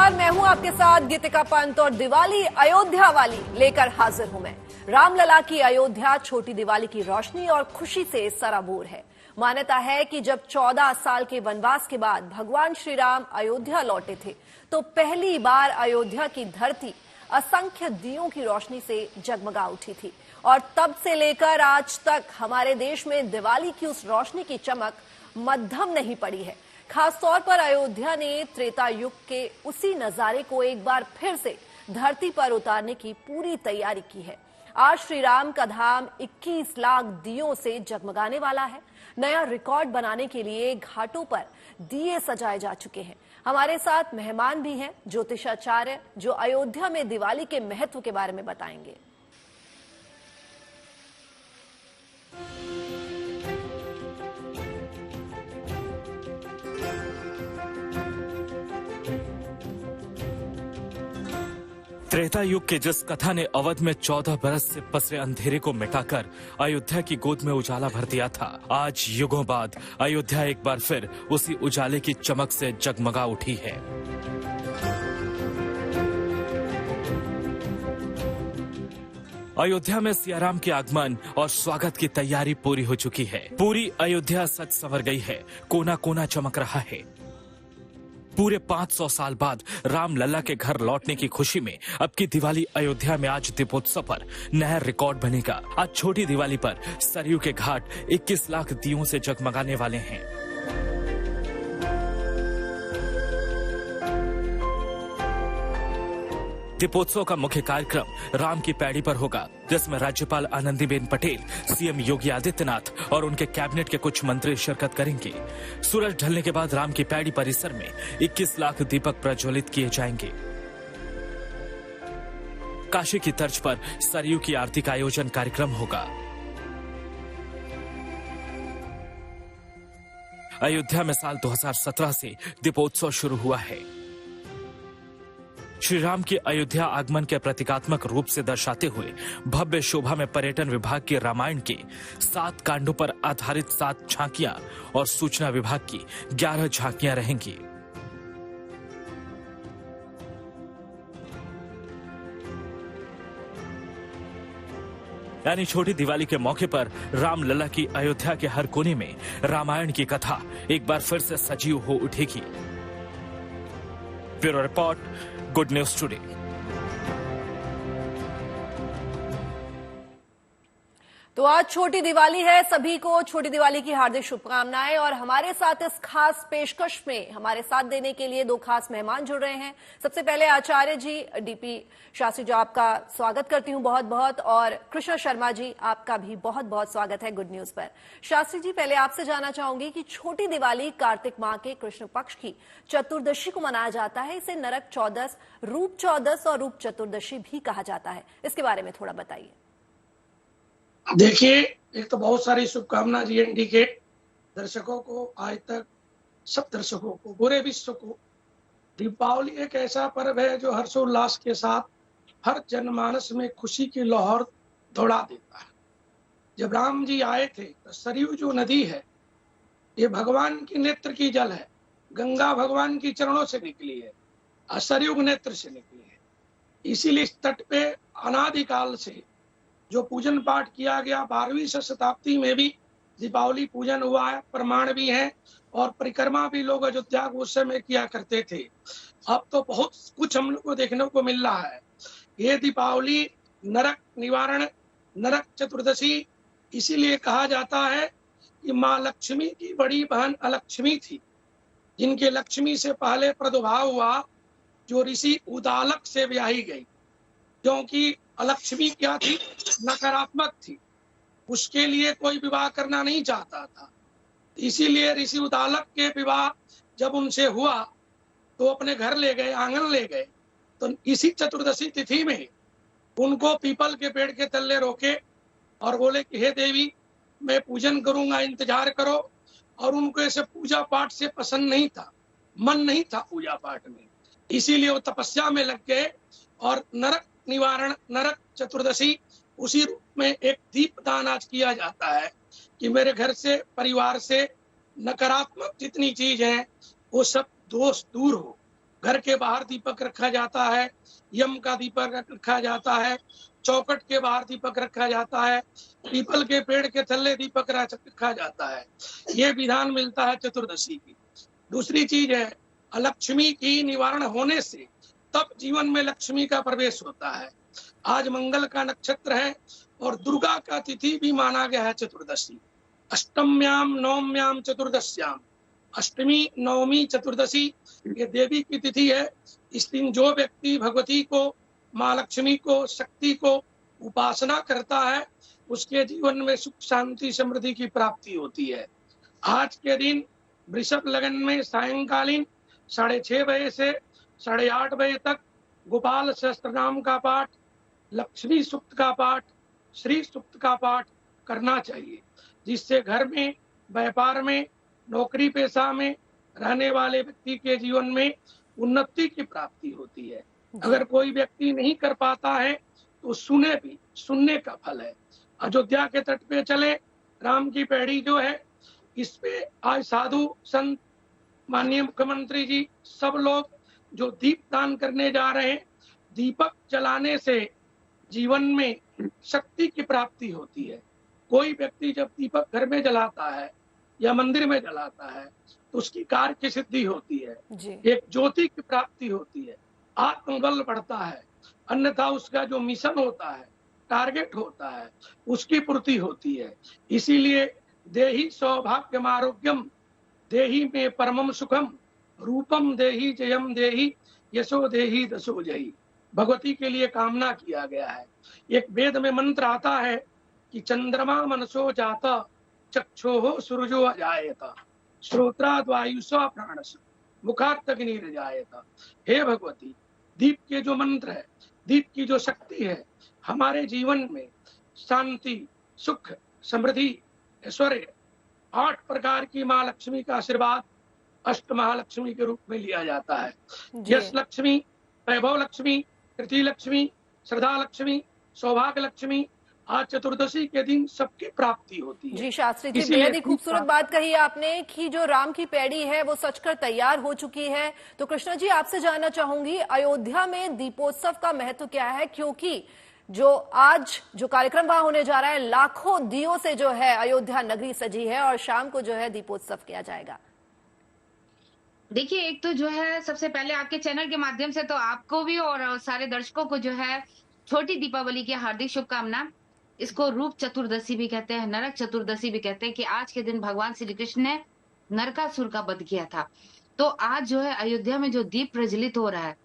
नमस्कार, मैं हूं आपके साथ गीतिका पंत और दिवाली अयोध्या वाली लेकर हाजिर हूं मैं। रामलला की अयोध्या छोटी दिवाली की रोशनी और खुशी से सराबोर है। मान्यता है कि जब 14 साल के वनवास के बाद भगवान श्री राम अयोध्या लौटे थे तो पहली बार अयोध्या की धरती असंख्य दियों की रोशनी से जगमगा उठी थी और तब से लेकर आज तक हमारे देश में दिवाली की उस रोशनी की चमक मद्धम नहीं पड़ी है। खासतौर पर अयोध्या ने त्रेता युग के उसी नजारे को एक बार फिर से धरती पर उतारने की पूरी तैयारी की है। आज श्री राम का धाम 21 लाख दियों से जगमगाने वाला है। नया रिकॉर्ड बनाने के लिए घाटों पर दिए सजाए जा चुके हैं। हमारे साथ मेहमान भी हैं, ज्योतिषाचार्य, जो अयोध्या में दिवाली के महत्व के बारे में बताएंगे। त्रेता युग के जिस कथा ने अवध में 14 बरस से पसरे अंधेरे को मिटाकर अयोध्या की गोद में उजाला भर दिया था, आज युगों बाद अयोध्या एक बार फिर उसी उजाले की चमक से जगमगा उठी है। अयोध्या में सियाराम के आगमन और स्वागत की तैयारी पूरी हो चुकी है। पूरी अयोध्या सज संवर गई है, कोना कोना चमक रहा है। पूरे 500 साल बाद रामलला के घर लौटने की खुशी में अब की दिवाली अयोध्या में आज दीपोत्सव पर नया रिकॉर्ड बनेगा। आज छोटी दिवाली पर सरयू के घाट 21 लाख दियों से जगमगाने वाले हैं। दीपोत्सव का मुख्य कार्यक्रम राम की पैड़ी पर होगा, जिसमें राज्यपाल आनंदीबेन पटेल, सीएम योगी आदित्यनाथ और उनके कैबिनेट के कुछ मंत्री शिरकत करेंगे। सूरज ढलने के बाद राम की पैड़ी परिसर में 21 लाख दीपक प्रज्वलित किए जाएंगे। काशी की तर्ज पर सरयू की आरती का आयोजन कार्यक्रम होगा। अयोध्या में साल 2017 से दीपोत्सव शुरू हुआ है। श्री राम की अयोध्या आगमन के प्रतीकात्मक रूप से दर्शाते हुए भव्य शोभा में पर्यटन विभाग की रामायण के 7 कांडों पर आधारित 7 झांकियां और सूचना विभाग की 11 झांकियां रहेंगी। यानी छोटी दिवाली के मौके पर रामलला की अयोध्या के हर कोने में रामायण की कथा एक बार फिर से सजीव हो उठेगी। Bureau report, good news today. तो आज छोटी दिवाली है, सभी को छोटी दिवाली की हार्दिक शुभकामनाएं। और हमारे साथ इस खास पेशकश में हमारे साथ देने के लिए 2 खास मेहमान जुड़ रहे हैं। सबसे पहले आचार्य जी, डीपी शास्त्री जी, आपका स्वागत करती हूं बहुत बहुत, और कृष्ण शर्मा जी, आपका भी बहुत बहुत स्वागत है गुड न्यूज पर। शास्त्री जी, पहले आपसे जानना चाहूंगी कि छोटी दिवाली कार्तिक माह के कृष्ण पक्ष की चतुर्दशी को मनाया जाता है। इसे नरक चौदस, रूप चौदस और रूप चतुर्दशी भी कहा जाता है। इसके बारे में थोड़ा बताइए। देखिए, एक तो बहुत सारी शुभकामना जीएनडी के दर्शकों को, आज तक सब दर्शकों को, पूरे विश्व को। दीपावली एक ऐसा पर्व है जो हर्षोल्लास के साथ हर जनमानस में खुशी की लहर दौड़ा देता है। जब राम जी आए थे तो सरयू जो नदी है, ये भगवान की नेत्र की जल है। गंगा भगवान की चरणों से निकली है और सरयू नेत्र से निकली है। इसीलिए इस तट पे अनादिकाल से जो पूजन पाठ किया गया, 12वीं शताब्दी में भी दीपावली पूजन हुआ है, प्रमाण भी है। और परिक्रमा भी लोग अयोध्या को उस समय किया करते थे। अब तो बहुत कुछ हम लोग को देखने को मिल रहा है। ये दीपावली नरक निवारण, नरक चतुर्दशी इसीलिए कहा जाता है कि माँ लक्ष्मी की बड़ी बहन अलक्ष्मी थी, जिनके लक्ष्मी से पहले प्रादुर्भाव हुआ, जो ऋषि उदालक से ब्याही गई। क्योंकि अलक्ष्मी क्या थी? नकारात्मक थी, उसके लिए कोई विवाह करना नहीं चाहता था। इसीलिए ऋषि उदालक के विवाह जब उनसे हुआ तो अपने घर ले गए, आंगन ले गए। तो इसी चतुर्दशी तिथि में उनको पीपल के पेड़ के तले रोके और बोले कि हे देवी, मैं पूजन करूंगा, इंतजार करो। और उनको ऐसे पूजा पाठ से पसंद नहीं था, मन नहीं था पूजा पाठ में। इसीलिए वो तपस्या में लग गए और नरक निवारण, नरक चतुर्दशी उसी रूप में एक दीप दान आज किया जाता है कि मेरे घर से, परिवार से नकारात्मक जितनी चीज है वो सब दोष दूर हो। घर के बाहर दीपक रखा जाता है, यम का दीपक रखा जाता है, चौखट के बाहर दीपक रखा जाता है, पीपल के पेड़ के थल्ले दीपक रखा जाता है। ये विधान मिलता है चतुर्दशी की। दूसरी चीज है, अलक्ष्मी की निवारण होने से तब जीवन में लक्ष्मी का प्रवेश होता है। आज मंगल का नक्षत्र है और दुर्गा का तिथि भी माना गया है चतुर्दशी। अष्टम्याम नवम्याम चतुर्दश्याम, अष्टमी नवमी चतुर्दशी ये देवी की तिथि है। इस दिन जो व्यक्ति भगवती को, माँ लक्ष्मी को, शक्ति को उपासना करता है उसके जीवन में सुख शांति समृद्धि की प्राप्ति होती है। आज के दिन वृषभ लगन में सायंकालीन 6:30 बजे से 8:30 बजे तक गोपाल सहस्त्र नाम का पाठ, लक्ष्मी सूक्त का पाठ, श्री सूक्त का पाठ करना चाहिए, जिससे घर में, व्यापार में, नौकरी पेशा में रहने वाले व्यक्ति के जीवन में उन्नति की प्राप्ति होती है। अगर कोई व्यक्ति नहीं कर पाता है तो सुनने का फल है। अयोध्या के तट पे चले, राम की पैड़ी जो है इस पे आज साधु संत, माननीय मुख्यमंत्री जी, सब लोग जो दीप दान करने जा रहे हैं। दीपक जलाने से जीवन में शक्ति की प्राप्ति होती है। कोई व्यक्ति जब दीपक घर में जलाता है या मंदिर में जलाता है तो उसकी कार्य की सिद्धि होती है, एक ज्योति की प्राप्ति होती है, आत्मबल बढ़ता है, अन्यथा उसका जो मिशन होता है, टारगेट होता है, उसकी पूर्ति होती है। इसीलिए देहि सौभाग्यम आरोग्यम, देहि में परमम सुखम, रूपम देहि जयम देहि, यशो देहि दशो जयी, भगवती के लिए कामना किया गया है। एक वेद में मंत्र आता है कि चंद्रमा मनसो जाता, चक्षुः सूरजो अजायत, श्रोत्राद्वायुषा प्राणस, मुखार्थ अग्निर्जायत। हे भगवती, दीप के जो मंत्र है, दीप की जो शक्ति है, हमारे जीवन में शांति, सुख, समृद्धि, ऐश्वर्य, 8 प्रकार की माँ लक्ष्मी का आशीर्वाद अष्ट महालक्ष्मी के रूप में लिया जाता है। यश लक्ष्मी, वैभव लक्ष्मी, कृति लक्ष्मी, श्रद्धा लक्ष्मी, सौभाग्य लक्ष्मी, आज चतुर्दशी के दिन सबकी प्राप्ति होती है। जी शास्त्री जी, बेहद ही खूबसूरत बात कही आपने कि जो राम की पैड़ी है वो सजकर तैयार हो चुकी है। तो कृष्णा जी, आपसे जानना चाहूंगी, अयोध्या में दीपोत्सव का महत्व क्या है? क्योंकि जो आज जो कार्यक्रम वहां होने जा रहा है, लाखों दियों से जो है अयोध्या नगरी सजी है और शाम को जो है दीपोत्सव किया जाएगा। देखिए, एक तो जो है सबसे पहले आपके चैनल के माध्यम से तो आपको भी और सारे दर्शकों को जो है छोटी दीपावली की हार्दिक शुभकामना। इसको रूप चतुर्दशी भी कहते हैं, नरक चतुर्दशी भी कहते हैं कि आज के दिन भगवान श्री कृष्ण ने नरकासुर का वध किया था। तो आज जो है अयोध्या में जो दीप प्रज्वलित हो रहा है,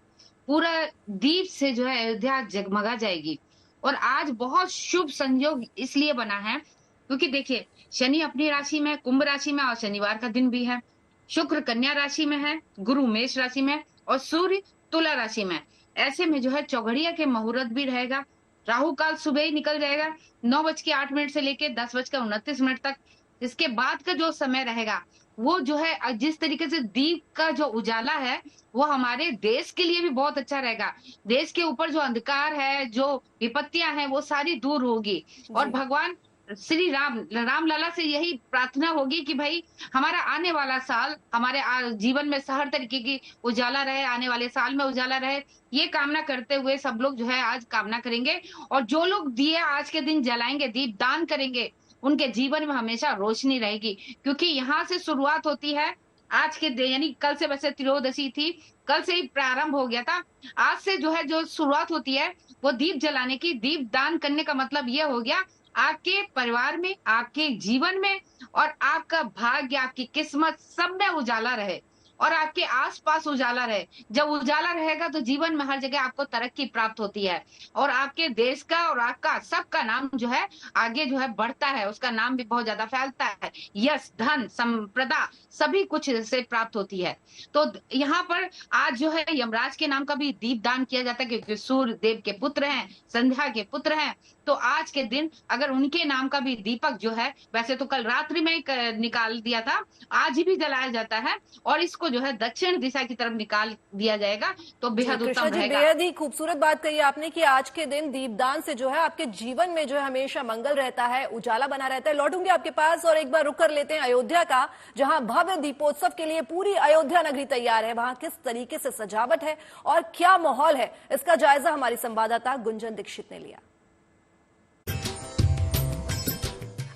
पूरा दीप से जो है अयोध्या जगमगा जाएगी। और आज बहुत शुभ संयोग इसलिए बना है क्योंकि देखिए, शनि अपनी राशि में, कुंभ राशि में, और शनिवार का दिन भी है। शुक्र कन्या राशि में है, गुरु मेष राशि में और सूर्य तुला राशि में। ऐसे में जो है चौघड़िया के मुहूर्त भी रहेगा। राहु काल सुबह ही निकल जाएगा 9:08 से लेके 10:29 तक। इसके बाद का जो समय रहेगा वो जो है जिस तरीके से दीप का जो उजाला है वो हमारे देश के लिए भी बहुत अच्छा रहेगा। देश के ऊपर जो अंधकार है, जो विपत्तियां हैं, वो सारी दूर होगी। और भगवान श्री राम लला से यही प्रार्थना होगी कि भाई हमारा आने वाला साल हमारे जीवन में हर तरीके की उजाला रहे, आने वाले साल में उजाला रहे, ये कामना करते हुए सब लोग जो है आज कामना करेंगे। और जो लोग दिए आज के दिन जलाएंगे, दीप दान करेंगे, उनके जीवन में हमेशा रोशनी रहेगी। क्योंकि यहाँ से शुरुआत होती है आज के दिन, यानी कल से, वैसे त्रयोदशी थी, कल से ही प्रारंभ हो गया था। आज से जो है जो शुरुआत होती है वो दीप जलाने की, दीप दान करने का मतलब ये हो गया आपके परिवार में, आपके जीवन में और आपका भाग्य, आपकी किस्मत सब में उजाला रहे और आपके आसपास उजाला रहे। जब उजाला रहेगा तो जीवन में हर जगह आपको तरक्की प्राप्त होती है और आपके देश का और आपका सबका नाम जो है आगे जो है बढ़ता है, उसका नाम भी बहुत ज्यादा फैलता है। यश, धन, संपदा सभी कुछ से प्राप्त होती है। तो यहाँ पर आज जो है यमराज के नाम का भी दीप दान किया जाता है क्योंकि सूर्य देव के पुत्र हैं, संध्या के पुत्र हैं। तो आज के दिन अगर उनके नाम का भी दीपक जो है, वैसे तो कल रात्रि में निकाल दिया था, आज ही भी जलाया जाता है और इसको उसको जो है दक्षिण दिशा की तरफ निकाल दिया जाएगा तो बेहद कृष्णा उत्तम जी, रहेगा। बेहद ही खूबसूरत बात कही आपने कि आज के दिन दीपदान से जो है आपके जीवन में जो है हमेशा मंगल रहता है, उजाला बना रहता है। लौटूंगी आपके पास और एक बार रुक कर लेते हैं अयोध्या का, जहां भव्य दीपोत्सव के लिए पूरी अयोध्या नगरी तैयार है। वहां किस तरीके से सजावट है और क्या माहौल है, इसका जायजा हमारी संवाददाता गुंजन दीक्षित ने लिया।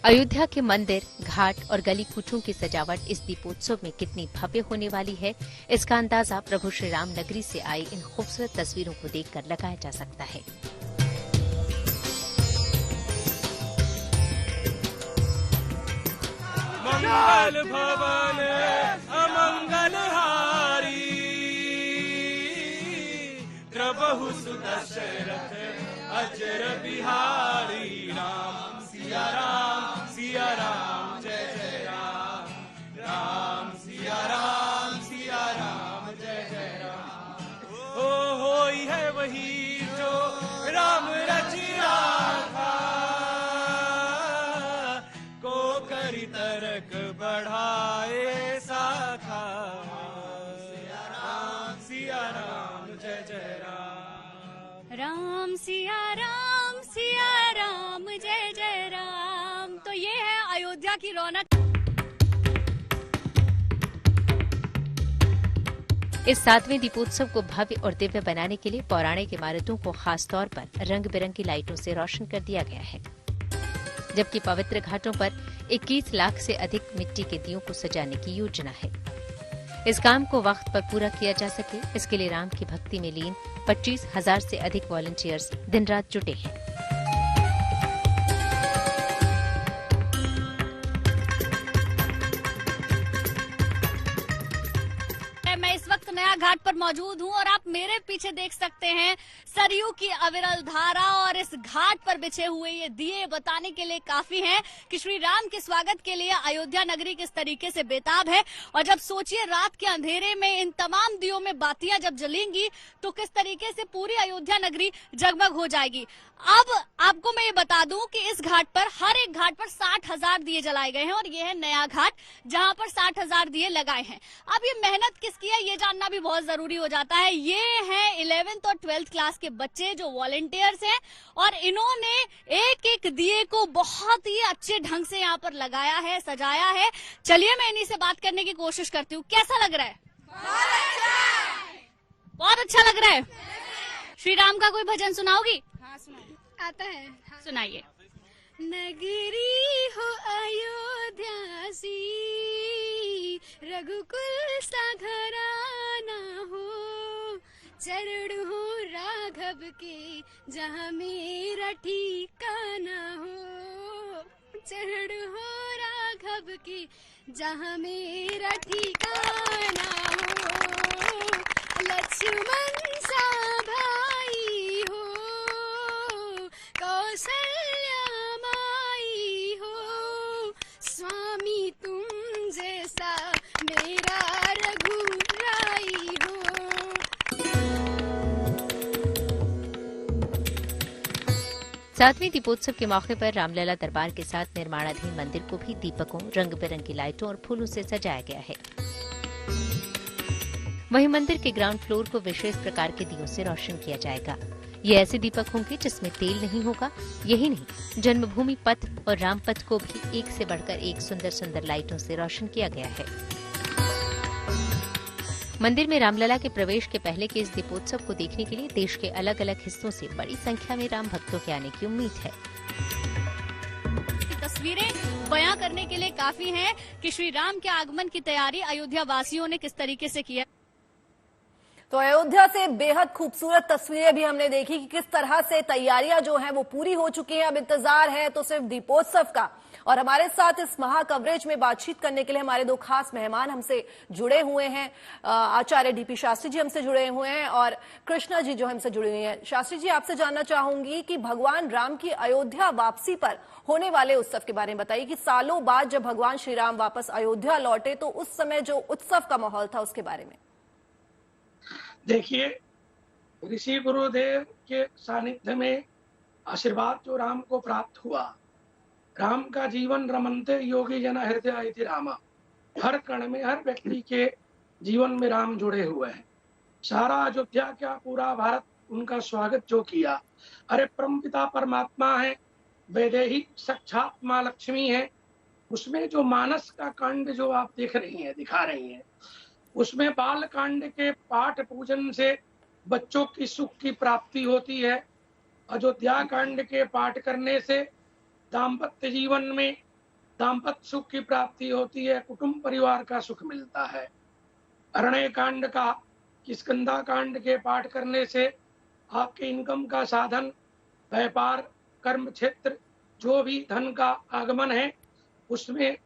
अयोध्या के मंदिर, घाट और गली कूचों की सजावट इस दीपोत्सव में कितनी भव्य होने वाली है, इसका अंदाजा प्रभु श्री राम नगरी से आई इन खूबसूरत तस्वीरों को देखकर लगाया जा सकता है। मंगल भवन अमंगल हारी, द्रबहु सुदशरथ अजर बिहारी। राम सिया राम जय जय राम, राम सिया राम जय जय राम। ओ होई है वही जो राम रचिया था, को करी तरक बढ़ाए साखा। सिया राम जय जय राम, राम सिया राम जय जय राम। तो ये है अयोध्या की रौनक। इस 7वें दीपोत्सव को भव्य और दिव्य बनाने के लिए पौराणिक इमारतों को खास तौर पर रंग बिरंगी लाइटों से रोशन कर दिया गया है, जबकि पवित्र घाटों पर 21 लाख से अधिक मिट्टी के दियों को सजाने की योजना है। इस काम को वक्त पर पूरा किया जा सके, इसके लिए राम की भक्ति में लीन 25,000 से अधिक वॉलंटियर्स दिन रात जुटे हैं। मैं इस वक्त नया घाट पर मौजूद हूं और आप मेरे पीछे देख सकते हैं सरयू की अविरल धारा, और इस घाट पर बिछे हुए ये दिए बताने के लिए काफी हैं कि श्री राम के स्वागत के लिए अयोध्या नगरी किस तरीके से बेताब है। और जब सोचिए रात के अंधेरे में इन तमाम दियों में बातियां जब जलेंगी तो किस तरीके से पूरी अयोध्या नगरी जगमग हो जाएगी। अब आपको मैं ये बता दूं कि इस घाट पर, हर एक घाट पर 60,000 दिए जलाए गए हैं और ये है नया घाट जहां पर 60,000 दिए लगाए हैं। अब ये मेहनत किसकी है ये जानना भी बहुत जरूरी हो जाता है। ये हैं 11th और 12th क्लास के बच्चे जो वॉलंटियर्स हैं, और इन्होंने एक एक दिए को बहुत ही अच्छे ढंग से यहाँ पर लगाया है, सजाया है। चलिए मैं इन्हीं से बात करने की कोशिश करती हूँ। कैसा लग रहा है? बहुत अच्छा लग रहा है। श्री राम का कोई भजन सुनाओगी? आता है। सुनाइए। नगरी हो अयोध्या सी, रघुकुल सा घराना हो, चरण हो राघव के जहाँ मेरा ठिकाना हो, चरण हो राघव के जहाँ मेरा ठिकाना हो, लक्ष्मण सा भाई हो, कौशल्या माई हो, स्वामी तुम जैसा मेरा रघुराई हो। सातवें दीपोत्सव के मौके पर रामलला दरबार के साथ निर्माणाधीन मंदिर को भी दीपकों, रंग बिरंगी लाइटों और फूलों से सजाया गया है। वहीं मंदिर के ग्राउंड फ्लोर को विशेष प्रकार के दियों से रोशन किया जाएगा। ये ऐसे दीपक होंगे जिसमें तेल नहीं होगा। यही नहीं, जन्मभूमि पथ और राम पथ को भी एक से बढ़कर एक सुंदर सुंदर लाइटों से रोशन किया गया है। मंदिर में रामलला के प्रवेश के पहले के इस दीपोत्सव को देखने के लिए देश के अलग अलग हिस्सों से बड़ी संख्या में राम भक्तों के आने की उम्मीद है। तस्वीरें बयां करने के लिए काफी हैं कि श्री राम के आगमन की तैयारी अयोध्या वासियों ने किस तरीके से की है। तो अयोध्या से बेहद खूबसूरत तस्वीरें भी हमने देखी कि किस तरह से तैयारियां जो हैं वो पूरी हो चुकी हैं। अब इंतजार है तो सिर्फ दीपोत्सव का। और हमारे साथ इस महा कवरेज में बातचीत करने के लिए हमारे दो खास मेहमान हमसे जुड़े हुए हैं। आचार्य डीपी शास्त्री जी हमसे जुड़े हुए हैं और कृष्णा जी जो हमसे जुड़े हुए हैं। शास्त्री जी, आपसे जानना चाहूंगी कि भगवान राम की अयोध्या वापसी पर होने वाले उत्सव के बारे में बताइए कि सालों बाद जब भगवान श्री राम वापस अयोध्या लौटे तो उस समय जो उत्सव का माहौल था उसके बारे में। देखिए, ऋषि गुरुदेव के सानिध्य में आशीर्वाद जो राम को प्राप्त हुआ, राम का जीवन रमनते योगी जना हृदय इति रामा, हर कण में, हर व्यक्ति के जीवन में राम जुड़े हुए हैं। सारा अयोध्या क्या पूरा भारत उनका स्वागत जो किया। अरे परमपिता परमात्मा है, वैदेही साक्षात माँ लक्ष्मी है। उसमें जो मानस का कांड जो आप देख रही हैं, दिखा रही हैं, उसमें बाल कांड के पाठ पूजन से बच्चों की सुख की प्राप्ति होती है। अयोध्या कांड के पाठ करने से दाम्पत्य जीवन में दाम्पत्य सुख की प्राप्ति होती है, कुटुंब परिवार का सुख मिलता है। अरण्य कांड का, किष्किंधा कांड के पाठ करने से आपके इनकम का साधन, व्यापार, कर्म क्षेत्र, जो भी धन का आगमन है उसमें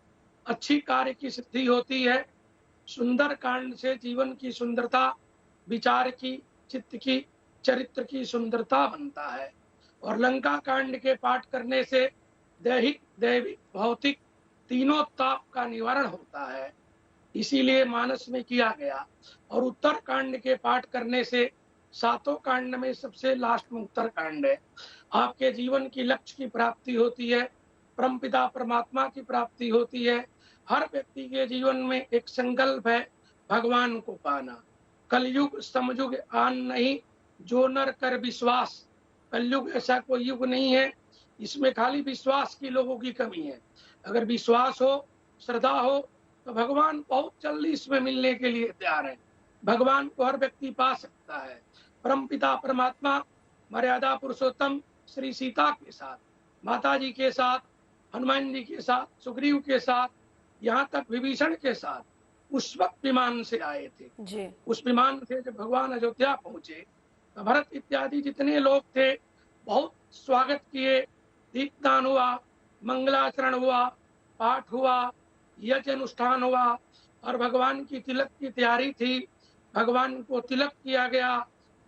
अच्छी कार्य की सिद्धि होती है। सुंदर कांड से जीवन की सुंदरता, विचार की, चित्त की, चरित्र की सुंदरता बनता है। और लंका कांड के पाठ करने से दैहिक, दैविक, भौतिक तीनों ताप का निवारण होता है, इसीलिए मानस में किया गया। और उत्तर कांड के पाठ करने से, सातों कांड में सबसे लास्ट में उत्तर कांड है, आपके जीवन की लक्ष्य की प्राप्ति होती है, परमपिता परमात्मा की प्राप्ति होती है। हर व्यक्ति के जीवन में एक संकल्प है भगवान को पाना। कलयुग समयुग आन नहीं, जो नर कर विश्वास। कलयुग ऐसा कोई युग नहीं है, इसमें खाली विश्वास की लोगों की कमी है। अगर विश्वास हो, श्रद्धा हो, तो भगवान बहुत जल्दी इसमें मिलने के लिए तैयार है। भगवान को हर व्यक्ति पा सकता है। परमपिता परमात्मा मर्यादा पुरुषोत्तम श्री सीता के साथ, माता जी के साथ, हनुमान जी के साथ, सुग्रीव के साथ, यहाँ तक विभीषण के साथ उस वक्त विमान से आए थे जी। उस विमान से जब भगवान अयोध्या पहुंचे तो भरत इत्यादि जितने लोग थे बहुत स्वागत किए, दीपदान हुआ, मंगलाचरण हुआ, पाठ हुआ, यज्ञ अनुष्ठान हुआ और भगवान की तिलक की तैयारी थी। भगवान को तिलक किया गया।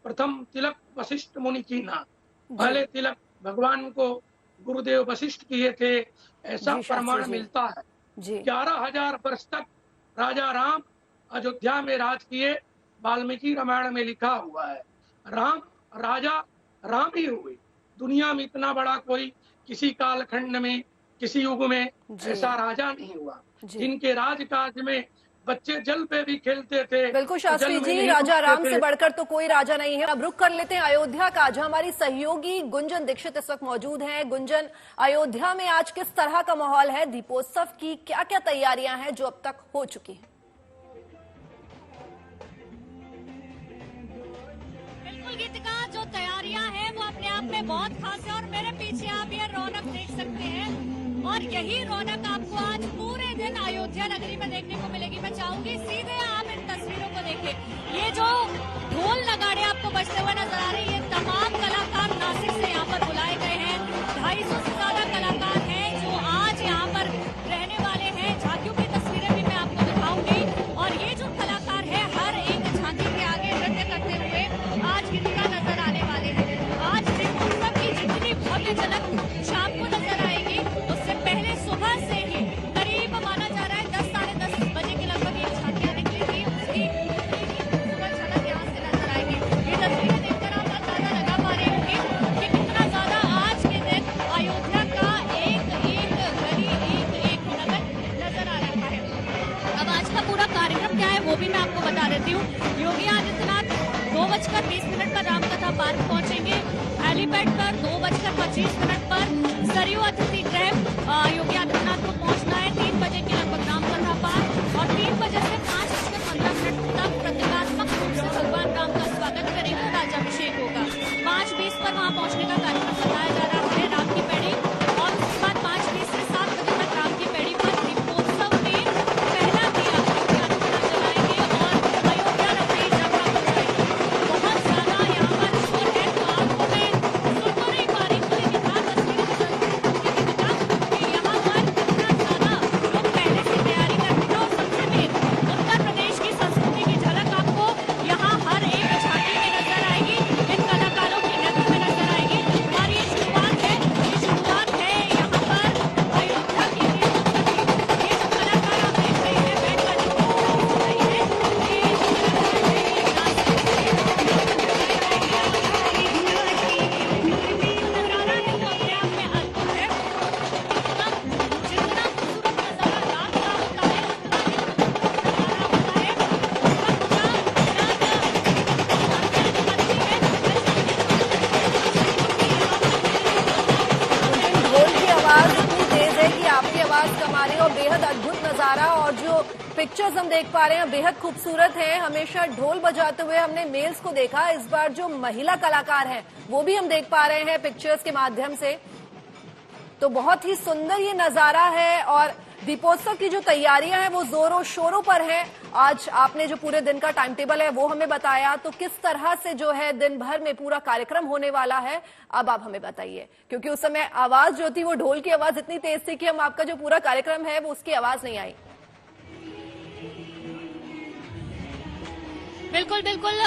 प्रथम तिलक वशिष्ठ मुनि की ना, पहले तिलक भगवान को गुरुदेव वशिष्ठ किए थे, ऐसा प्रमाण मिलता है। 11,000 वर्ष तक राजा राम अयोध्या में राज किए, वाल्मीकि रामायण में लिखा हुआ है। राम राजा राम ही हुए। दुनिया में इतना बड़ा कोई किसी कालखंड में, किसी युग में ऐसा राजा नहीं हुआ। जिनके राजकाज में बच्चे जल पे भी खेलते थे। बिल्कुल शास्त्री जी, राजा राम से बढ़कर तो कोई राजा नहीं है। अब रुख कर लेते हैं अयोध्या का, जहां हमारी सहयोगी गुंजन दीक्षित इस वक्त मौजूद हैं। गुंजन, अयोध्या में आज किस तरह का माहौल है? दीपोत्सव की क्या क्या तैयारियां हैं जो अब तक हो चुकी हैं? बिल्कुल गीतिका, जो तैयारियां हैं वो अपने आप में बहुत खास है और मेरे पीछे आप ये रौनक देख सकते हैं और यही रौनक आपको आज पूरे दिन अयोध्या नगरी में देखने को मिलेगी। मैं चाहूंगी सीधे आप इन तस्वीरों को देखिए। ये जो ढोल नगाड़े आपको बजते हुए नजर आ रहे हैं, ये तमाम कलाकार नासिक से यहाँ पर बुलाए गए हैं। 250 से ज्यादा कलाकार हैं जो आज यहाँ पर रहने वाले हैं। झांकियों की तस्वीरें भी मैं आपको दिखाऊंगी और ये जो कलाकार है हर एक झांकी के आगे नृत्य करते हुए आज गीतिका नजर आने वाले हैं। आज दीपोत्सव की जितनी भव्य झलक शाम को नजर आएगी, उससे पहले सुबह से ही करीब माना जा रहा है 10 साढ़े 10 बजे के लगभग ये झांकियां निकली थी, उसकी सुबह झलक यहाँ से नजर आएगी। ये तस्वीरें देखकर आप अंदाजा लगा पा रहे होंगे कि कितना ज्यादा आज के दिन अयोध्या का एक एक गली, एक एक नगर नजर आ रहा है। अब आज का पूरा कार्यक्रम क्या है वो भी मैं आपको बता देती हूँ। योगी आदित्यनाथ 2:20 पर रामकथा पार्क पहुंचेंगे। हेलीपैड पर 2:25 पर सरयू अतिथि गृह योगी आदित्यनाथ को पहुंचना है। 3 बजे के लगभग रामकथा पार्क और 3 बजे से 5:15 तक प्रतीकात्मक रूप से भगवान राम का स्वागत करेंगे, राज्याभिषेक होगा। 5:20 पर वहां पहुंचने का कार्यक्रम बताया जा रहा है, राम की पैड़ी। और उसके बाद 5:20 से 7 बजे तक राम की पैड़ी पर दीपोत्सव में पहला दिया योगी आदित्यनाथ जलाएंगे और अयोध्या नगरी जगमग हो जाएगी। बहुत ज्यादा यहाँ पर शोर है, तो आपको मैं सुन एक बारी पूरी दिखा तस्वीरें दिखा कि यहाँ पर कितना ज्यादा लोग पहले से तैयारी करते हैं। और सबसे मेन उत्तर प्रदेश की संस्कृति की झलक आपको यहाँ हर एक झांकी में नजर आएगी, इन कलाकारों की नृत्य में नजर आएगी। पिक्चर्स हम देख पा रहे हैं बेहद खूबसूरत हैं। हमेशा ढोल बजाते हुए हमने मेल्स को देखा, इस बार जो महिला कलाकार हैं वो भी हम देख पा रहे हैं पिक्चर्स के माध्यम से। तो बहुत ही सुंदर ये नजारा है और दीपोत्सव की जो तैयारियां हैं वो जोरों शोरों पर हैं। आज आपने जो पूरे दिन का टाइम टेबल है वो हमें बताया, तो किस तरह से जो है दिन भर में पूरा कार्यक्रम होने वाला है अब आप हमें बताइए, क्योंकि उस समय आवाज जो थी वो ढोल की आवाज इतनी तेज थी कि हम आपका जो पूरा कार्यक्रम है वो उसकी आवाज नहीं आई। बिल्कुल बिल्कुल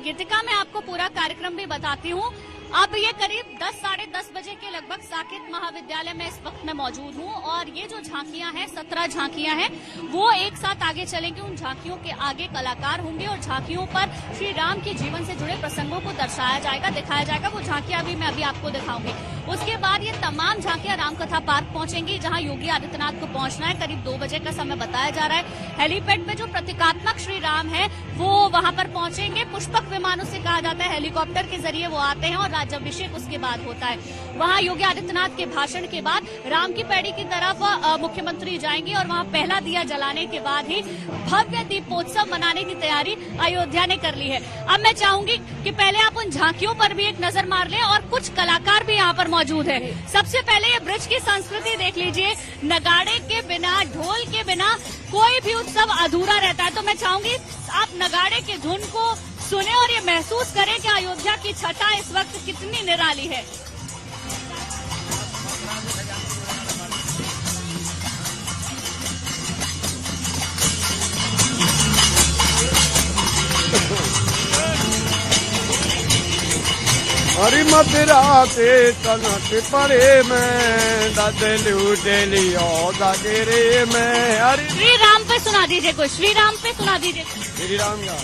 गीतिका, मैं आपको पूरा कार्यक्रम भी बताती हूँ। अब ये करीब 10 साढ़े 10 बजे के लगभग साकेत महाविद्यालय में इस वक्त मैं मौजूद हूँ और ये जो झांकियां हैं 17 झांकियां हैं वो एक साथ आगे चलेंगी। उन झांकियों के आगे कलाकार होंगे और झांकियों पर श्री राम के जीवन से जुड़े प्रसंगों को दर्शाया जाएगा, दिखाया जाएगा। वो झांकियां भी मैं अभी आपको दिखाऊंगी। उसके बाद ये तमाम झांकियां रामकथा पार्क पहुंचेंगी, जहां योगी आदित्यनाथ को पहुंचना है। करीब 2 बजे का समय बताया जा रहा है। हेलीपैड पे जो प्रतीकात्मक श्री राम है वो वहां पर पहुंचेंगे। पुष्पक विमानों से कहा जाता है, हेलीकॉप्टर के जरिए वो आते हैं और राज्याभिषेक उसके बाद होता है। वहां योगी आदित्यनाथ के भाषण के बाद राम की पैड़ी की तरफ मुख्यमंत्री जाएंगे और वहां पहला दिया जलाने के बाद ही भव्य दीपोत्सव मनाने की तैयारी अयोध्या ने कर ली है। अब मैं चाहूंगी कि पहले आप उन झांकियों पर भी एक नजर मार लें और कुछ कलाकार भी यहाँ पर मौजूद है। सबसे पहले ये ब्रज की संस्कृति देख लीजिए। नगाड़े के बिना, ढोल के बिना कोई भी उत्सव अधूरा रहता है। तो मैं चाहूंगी आप नगाड़े के धुन को सुने और ये महसूस करें कि अयोध्या की छटा इस वक्त कितनी निराली है। हरी मदिरा से तनट परे में ददलू डेलियो दगरे में। हरी श्री राम पे सुना दीजिए, कोई श्री राम पे सुना दीजिए। श्री राम का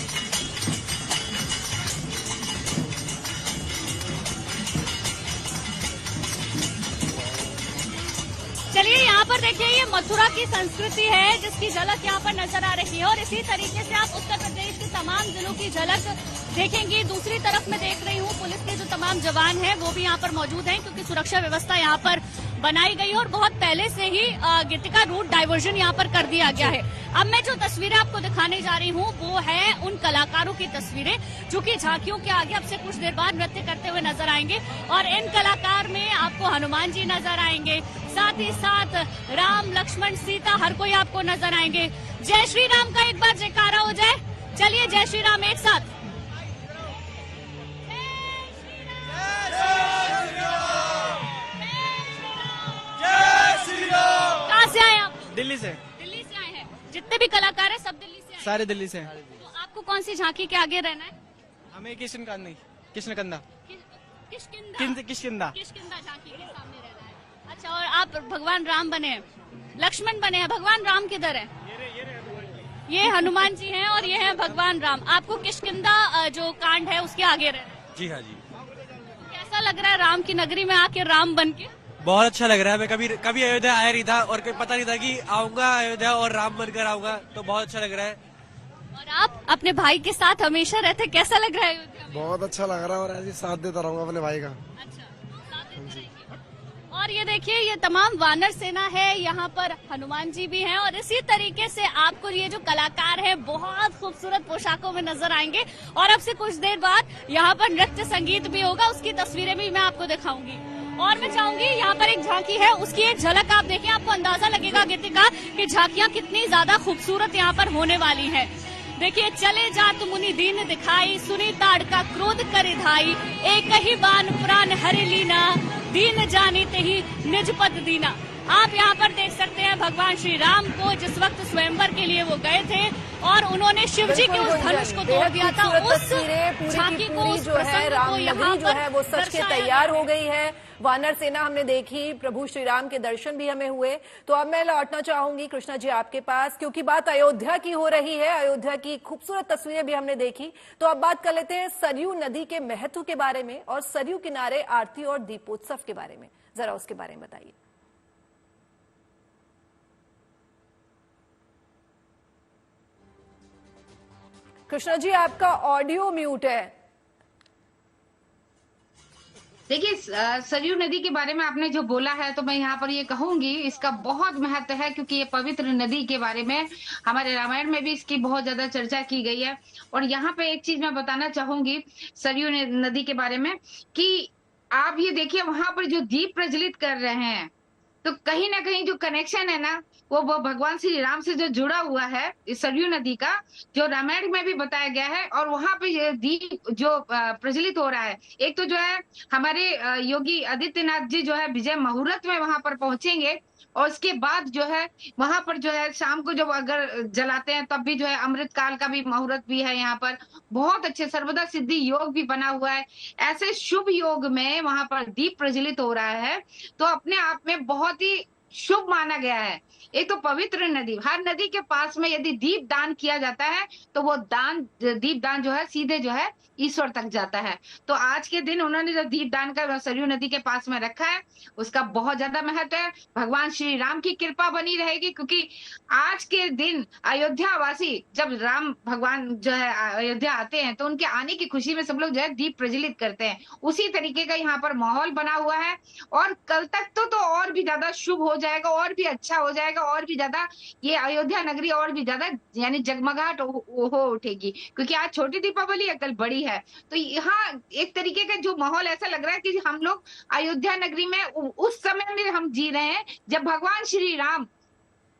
चलिए यहाँ पर देखिए, ये मथुरा की संस्कृति है जिसकी झलक यहाँ पर नजर आ रही है और इसी तरीके से आप उत्तर प्रदेश के तमाम जिलों की झलक देखेंगे। दूसरी तरफ मैं देख रही हूँ पुलिस के जो तमाम जवान हैं वो भी यहाँ पर मौजूद हैं, क्योंकि सुरक्षा व्यवस्था यहाँ पर बनाई गई है और बहुत पहले से ही गीतिका रूट डाइवर्जन यहाँ पर कर दिया गया है। अब मैं जो तस्वीरें आपको दिखाने जा रही हूँ वो है उन कलाकारों की तस्वीरें जो कि झांकियों के आगे अब से कुछ देर बाद नृत्य करते हुए नजर आएंगे। और इन कलाकार में आपको हनुमान जी नजर आएंगे, साथ ही साथ राम, लक्ष्मण, सीता, हर कोई आपको नजर आएंगे। जय श्री राम का एक बार जयकारा हो जाए। चलिए जय श्री राम एक साथ। कहाँ से आए आप? दिल्ली से। दिल्ली से आए हैं। जितने भी कलाकार हैं सब दिल्ली से आए सारे दिल्ली से हैं। तो आपको कौन सी झांकी के आगे रहना है? हमें किशनकंदा किशनकंदा किशकिंदा झांकी के सामने रहना है। अच्छा, और आप भगवान राम बने हैं, लक्ष्मण बने हैं। भगवान राम किधर है? ये हनुमान जी हैं और ये है भगवान राम। आपको किशकिंदा जो कांड है उसके आगे रहना है। जी हाँ जी। कैसा लग रहा है राम की नगरी में आके राम बन के? बहुत अच्छा लग रहा है। मैं कभी अयोध्या आया नहीं था और कभी पता नहीं था कि आऊंगा अयोध्या और राम बनकर आऊंगा, तो बहुत अच्छा लग रहा है। और आप अपने भाई के साथ हमेशा रहते, कैसा लग रहा है अयोध्या में? बहुत अच्छा लग रहा है और ऐसे साथ देता रहूंगा अपने भाई का। अच्छा, साथ देते रहेंगे। और ये देखिए, ये तमाम वानर सेना है, यहाँ पर हनुमान जी भी हैं और इसी तरीके से आपको ये जो कलाकार है बहुत खूबसूरत पोशाकों में नजर आएंगे। और अब से कुछ देर बाद यहाँ पर नृत्य संगीत भी होगा, उसकी तस्वीरें भी मैं आपको दिखाऊंगी। और मैं चाहूंगी यहाँ पर एक झांकी है, उसकी एक झलक आप देखें, आपको अंदाजा लगेगा गीतिका कि झांकियां कितनी ज्यादा खूबसूरत यहाँ पर होने वाली है। देखिए, चले जात मुनि दीन दिखाई, सुनी ताड़ का क्रोध कर धाई, एक ही बान प्राण हरि लीना, दीन जाने ते ही निज पद दीना। आप यहाँ पर देख सकते हैं भगवान श्री राम को जिस वक्त स्वयंवर के लिए वो गए थे और उन्होंने शिव जी के उस धनुष को तोड़ दिया था, उस झांकी को, उस जो है रामनगरी जो है वो सच के तैयार हो गई है। वानर सेना हमने देखी, प्रभु श्री राम के दर्शन भी हमें हुए। तो अब मैं लौटना चाहूंगी कृष्णा जी आपके पास, क्योंकि बात अयोध्या की हो रही है, अयोध्या की खूबसूरत तस्वीरें भी हमने देखी। तो अब बात कर लेते हैं सरयू नदी के महत्व के बारे में और सरयू किनारे आरती और दीपोत्सव के बारे में। जरा उसके बारे में बताइए। कृष्णा जी, आपका ऑडियो म्यूट है। देखिए, सरयू नदी के बारे में आपने जो बोला है तो मैं यहाँ पर ये कहूंगी, इसका बहुत महत्व है, क्योंकि ये पवित्र नदी के बारे में हमारे रामायण में भी इसकी बहुत ज्यादा चर्चा की गई है। और यहाँ पे एक चीज मैं बताना चाहूंगी सरयू नदी के बारे में, कि आप ये देखिए वहां पर जो दीप प्रज्वलित कर रहे हैं, तो कहीं ना कहीं जो कनेक्शन है ना, वो भगवान श्री राम से जो जुड़ा हुआ है इस सरयू नदी का, जो रामायण में भी बताया गया है। और वहां पे ये दीप जो प्रज्वलित हो रहा है, एक तो जो है हमारे योगी आदित्यनाथ जी जो है विजय मुहूर्त में वहां पर पहुंचेंगे, और उसके बाद जो है वहां पर जो है शाम को जब अगर जलाते हैं तब भी जो है अमृत काल का भी मुहूर्त भी है। यहाँ पर बहुत अच्छे सर्वदा सिद्धि योग भी बना हुआ है। ऐसे शुभ योग में वहां पर दीप प्रज्वलित हो रहा है, तो अपने आप में बहुत ही शुभ माना गया है। एक तो पवित्र नदी, हर नदी के पास में यदि दीप दान किया जाता है तो वो दीप दान जो है सीधे जो है ईश्वर तक जाता है। तो आज के दिन उन्होंने जो दीप दान का सरयू नदी के पास में रखा है, उसका बहुत ज्यादा महत्व है। भगवान श्री राम की कृपा बनी रहेगी, क्योंकि आज के दिन अयोध्या वासी जब राम भगवान जो है अयोध्या आते हैं तो उनके आने की खुशी में सब लोग जो है दीप प्रज्वलित करते हैं। उसी तरीके का यहाँ पर माहौल बना हुआ है, और कल तक तो और भी ज्यादा शुभ हो जाएगा, और भी अच्छा हो जाएगा, और भी ज्यादा ये अयोध्या नगरी और भी ज्यादा यानी जगमगाहट हो उठेगी, क्योंकि आज छोटी दीपावली है, कल बड़ी है। तो यहाँ एक तरीके का जो माहौल ऐसा लग रहा है कि हम लोग अयोध्या नगरी में उस समय में हम जी रहे हैं जब भगवान श्री राम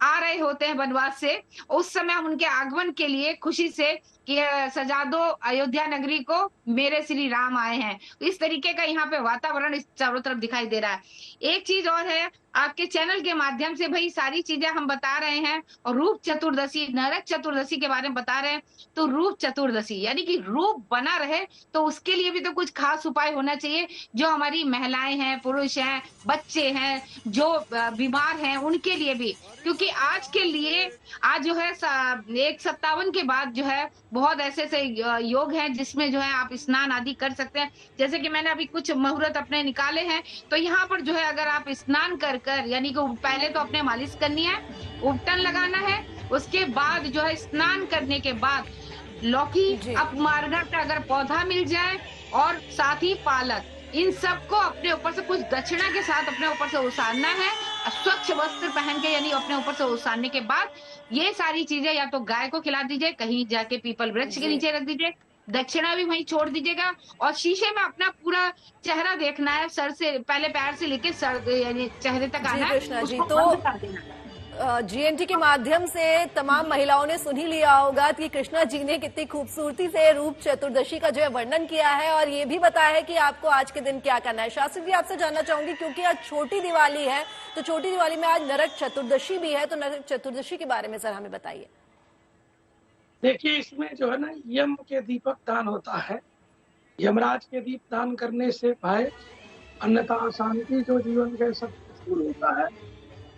आ रहे होते हैं वनवास से। उस समय हम उनके आगमन के लिए खुशी से कि सजा दो अयोध्या नगरी को, मेरे श्री राम आए हैं। इस तरीके का यहाँ पे वातावरण इस चारों तरफ दिखाई दे रहा है। एक चीज और है, आपके चैनल के माध्यम से भाई सारी चीजें हम बता रहे हैं, और रूप चतुर्दशी, नरक चतुर्दशी के बारे में बता रहे हैं। तो रूप चतुर्दशी यानी कि रूप बना रहे, तो उसके लिए भी तो कुछ खास उपाय होना चाहिए। जो हमारी महिलाएं हैं, पुरुष हैं, बच्चे हैं, जो बीमार हैं, उनके लिए भी, क्योंकि आज के लिए आज जो है 157 के बाद जो है बहुत ऐसे योग हैं जिसमें जो है आप स्नान आदि कर सकते हैं। जैसे कि मैंने अभी कुछ मुहूर्त अपने निकाले हैं, तो यहाँ पर जो है अगर आप स्नान कर यानी कि पहले तो अपने मालिश करनी है, उपटन लगाना है, उसके बाद जो है स्नान करने के बाद लौकी, अपमार्गा का अगर पौधा मिल जाए, और साथ ही पालक, इन सबको अपने ऊपर से कुछ दक्षिणा के साथ अपने ऊपर से उसारना है। स्वच्छ वस्त्र पहन के यानी अपने ऊपर से उसारने के बाद ये सारी चीजें या तो गाय को खिला दीजिए, कहीं जाके पीपल वृक्ष के नीचे रख दीजिए, दक्षिणा भी वहीं छोड़ दीजिएगा, और शीशे में अपना पूरा चेहरा देखना है, सर से पहले पैर से लेके सर यानी चेहरे तक आना है। कृष्णा जी, तो जीएनटी के माध्यम से तमाम महिलाओं ने सुन ही लिया होगा कि कृष्णा जी ने कितनी खूबसूरती से रूप चतुर्दशी का जो है वर्णन किया है, और ये भी बताया है कि आपको आज के दिन क्या करना है। शास्त्री जी, आपसे जानना चाहूंगी, क्योंकि आज छोटी दिवाली है, तो छोटी दिवाली में आज नरक चतुर्दशी भी है, तो नरक चतुर्दशी के बारे में सर हमें बताइए। देखिए, इसमें जो है ना यम के दीपक दान होता है। यमराज के दीप दान करने से भय, अन्यथा शांति जो जीवन के सब फूल होता है।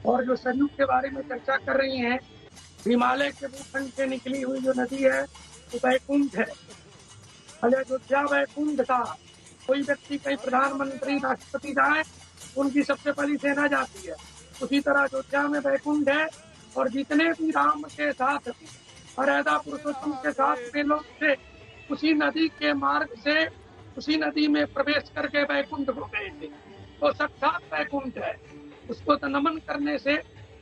और जो सरयू के बारे में चर्चा कर रही हैं, हिमालय के भूखंड से निकली हुई जो नदी है वो वैकुंठ है। अयोध्या वैकुंठ था। कोई व्यक्ति, कहीं प्रधानमंत्री, राष्ट्रपति जाए, उनकी सबसे पहली सेना जाती है। उसी तरह अयोध्या में वैकुंठ है, और जितने भी राम के साथ मर्यादा पुरुषोत्तम के साथ वे लोग थे, उसी नदी के मार्ग से उसी नदी में प्रवेश करके वैकुंठ हो गए थे। तो साक्षात वैकुंठ है। उसको तो नमन करने से,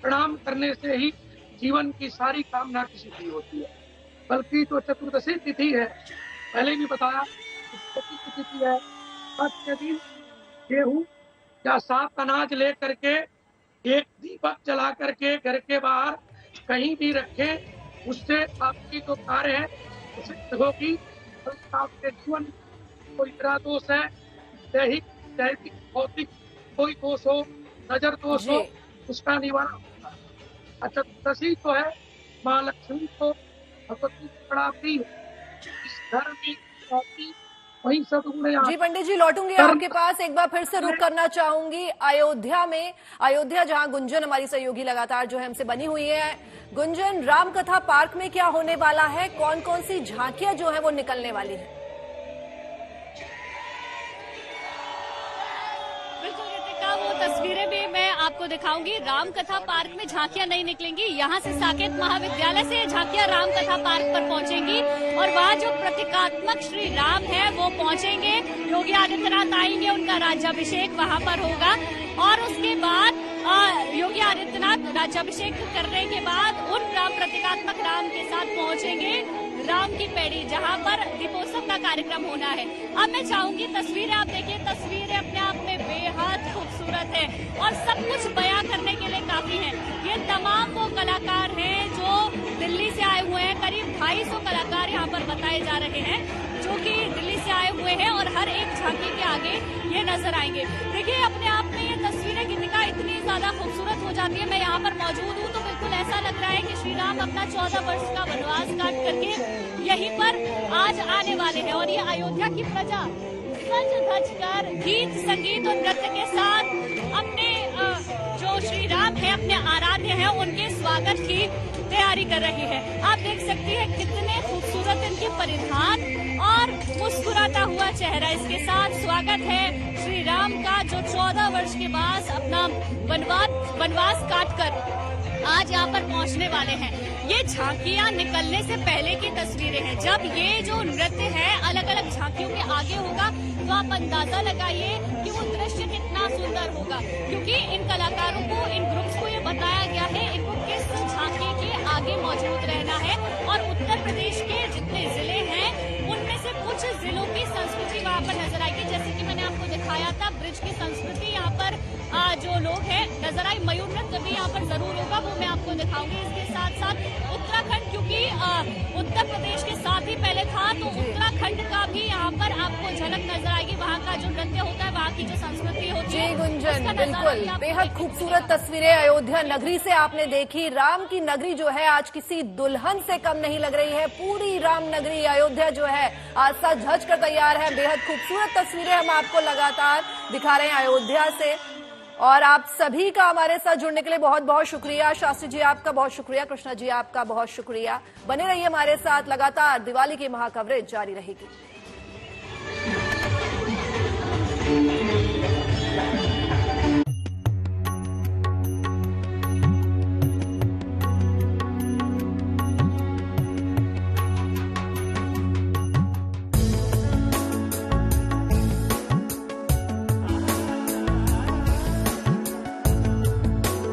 प्रणाम करने से ही जीवन की सारी कामना की सिद्धि होती है। बल्कि जो चतुर्दशी तिथि है, पहले भी बताया, तिथि है, आज के दिन गेहूं या साफ अनाज ले करके एक दीपक जला करके घर के बाहर कहीं भी रखें, उससे आपकी जो कार्य है वो सिद्ध होगी। आपके जीवन कोई ग्रह दोष है, दैहिक, दैहिक, भौतिक कोई दोष हो, नजर दोष हो, उसका निवारण होता है। अच्छा, चतुर्दशी तो है माँ लक्ष्मी को भगवती प्राप्ति, इस घर में वही सदगुण। जी पंडित जी, लौटूंगी आपके पास, एक बार फिर से रुक करना चाहूंगी अयोध्या में। अयोध्या जहां गुंजन हमारी सहयोगी लगातार जो है हमसे बनी हुई है। गुंजन, रामकथा पार्क में क्या होने वाला है, कौन कौन सी झांकियां जो है वो निकलने वाली है? वो तस्वीरें भी मैं आपको दिखाऊंगी। रामकथा पार्क में झांकियां नहीं निकलेंगी, यहाँ से साकेत महाविद्यालय से झांकियां रामकथा पार्क पर पहुंचेंगी, और वहाँ जो प्रतीकात्मक श्री राम है वो पहुंचेंगे योगी आदित्यनाथ आएंगे, उनका राज्याभिषेक वहां पर होगा और उसके बाद योगी आदित्यनाथ राज्याभिषेक करने के बाद उन राम प्रतीकात्मक राम के साथ पहुंचेंगे राम की पैड़ी, जहां पर दीपोत्सव का कार्यक्रम होना है। अब मैं चाहूंगी तस्वीरें आप देखिए, तस्वीरें अपने आप में बेहद खूबसूरत है और सब कुछ बयां करने के लिए काफी है। ये तमाम वो कलाकार हैं जो दिल्ली से आए हुए हैं, करीब 250 कलाकार यहाँ पर बताए जा रहे हैं जो कि दिल्ली से आए हुए हैं और हर एक झांकी के आगे ये नजर आएंगे। देखिए अपने आप में ये तस्वीरें गीतिका इतनी ज्यादा खूबसूरत हो जाती है। मैं यहाँ पर मौजूद हूँ तो बिल्कुल ऐसा लग रहा है कि श्री राम अपना 14 वर्ष का वनवास काट करके यहीं पर आज आने वाले हैं और ये अयोध्या की प्रजा सज धज कर गीत संगीत और नृत्य के साथ अपने जो श्री राम है, अपने आराध्य हैं, उनके स्वागत की तैयारी कर रही है। आप देख सकती हैं कितने खूबसूरत इनके परिधान और मुस्कुराता हुआ चेहरा। इसके साथ स्वागत है श्री राम का जो 14 वर्ष के बाद अपना वनवास काटकर आज यहाँ पर पहुँचने वाले हैं। ये झांकियां निकलने से पहले की तस्वीरें हैं। जब ये जो नृत्य है अलग अलग झांकियों के आगे होगा तो आप अंदाजा लगाइए कि वो दृश्य कितना सुंदर होगा, क्योंकि इन कलाकारों को, इन ग्रुप्स को ये बताया गया है इनको किस झांकी के आगे मौजूद रहना है और उत्तर प्रदेश के जितने जिले हैं उनमें से कुछ जिलों की संस्कृति वहाँ पर नजर आएगी। जैसे कि मैंने आपको दिखाया था ब्रिज की संस्कृति यहाँ पर जो लोग हैं नजर आई। मयूर नृत्य भी यहाँ पर जरूर होगा, वो मैं आपको दिखाऊंगी। इसके साथ साथ उत्तराखंड, क्योंकि उत्तर प्रदेश के साथ ही पहले था तो उत्तराखंड का भी यहाँ पर आपको झलक नजर आएगी। वहाँ का जो नृत्य होता है, वहाँ की जो संस्कृति होती है। जी गुंजन, बिल्कुल बेहद खूबसूरत तस्वीरें अयोध्या नगरी से आपने देखी। राम की नगरी जो है आज किसी दुल्हन से कम नहीं लग रही है। पूरी राम नगरी अयोध्या जो है आज सज धज कर तैयार है। बेहद खूबसूरत तस्वीरें हम आपको लगातार दिखा रहे हैं अयोध्या से और आप सभी का हमारे साथ जुड़ने के लिए बहुत बहुत शुक्रिया। शास्त्री जी आपका बहुत शुक्रिया, कृष्णा जी आपका बहुत शुक्रिया। बने रहिए हमारे साथ, लगातार दिवाली की महाकवरेज जारी रहेगी।